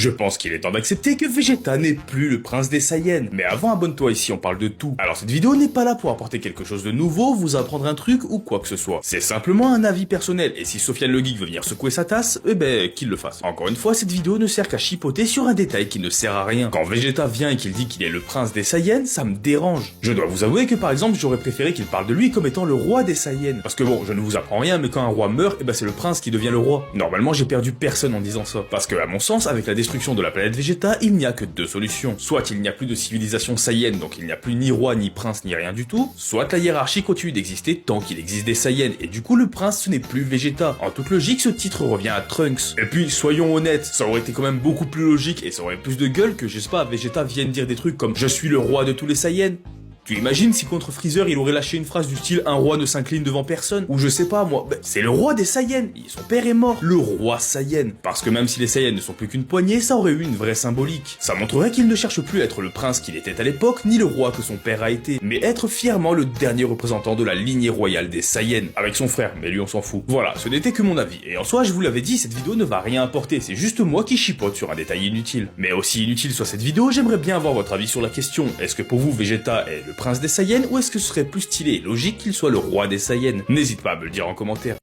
Je pense qu'il est temps d'accepter que Vegeta n'est plus le prince des Saiyans. Mais avant, abonne-toi, ici on parle de tout. Alors cette vidéo n'est pas là pour apporter quelque chose de nouveau, vous apprendre un truc ou quoi que ce soit. C'est simplement un avis personnel, et si Sofiane le Geek veut venir secouer sa tasse, eh ben qu'il le fasse. Encore une fois, cette vidéo ne sert qu'à chipoter sur un détail qui ne sert à rien. Quand Vegeta vient et qu'il dit qu'il est le prince des Saiyans, ça me dérange. Je dois vous avouer que par exemple, j'aurais préféré qu'il parle de lui comme étant le roi des Saiyans. Parce que bon, je ne vous apprends rien, mais quand un roi meurt, eh ben c'est le prince qui devient le roi. Normalement, j'ai perdu personne en disant ça. Parce que, à mon sens, avec la destruction de la planète Vegeta, il n'y a que deux solutions. Soit il n'y a plus de civilisation Saiyan, donc il n'y a plus ni roi, ni prince, ni rien du tout. Soit la hiérarchie continue d'exister tant qu'il existe des Saiyans, et du coup le prince ce n'est plus Vegeta. En toute logique, ce titre revient à Trunks. Et puis, soyons honnêtes, ça aurait été quand même beaucoup plus logique, et ça aurait plus de gueule que, je sais pas, Vegeta vienne dire des trucs comme « Je suis le roi de tous les Saiyans ». Tu imagines si contre Freezer il aurait lâché une phrase du style un roi ne s'incline devant personne, ou je sais pas moi, c'est le roi des Saiyans, son père est mort, le roi Saiyan, parce que même si les Saiyans ne sont plus qu'une poignée, ça aurait eu une vraie symbolique. Ça montrerait qu'il ne cherche plus à être le prince qu'il était à l'époque, ni le roi que son père a été, mais être fièrement le dernier représentant de la lignée royale des Saiyans, avec son frère, mais lui on s'en fout. Voilà, ce n'était que mon avis, et en soi je vous l'avais dit, cette vidéo ne va rien apporter, c'est juste moi qui chipote sur un détail inutile. Mais aussi inutile soit cette vidéo, j'aimerais bien avoir votre avis sur la question, est-ce que pour vous Vegeta est le prince des Saiyans, ou est-ce que ce serait plus stylé et logique qu'il soit le roi des Saiyans? N'hésite pas à me le dire en commentaire.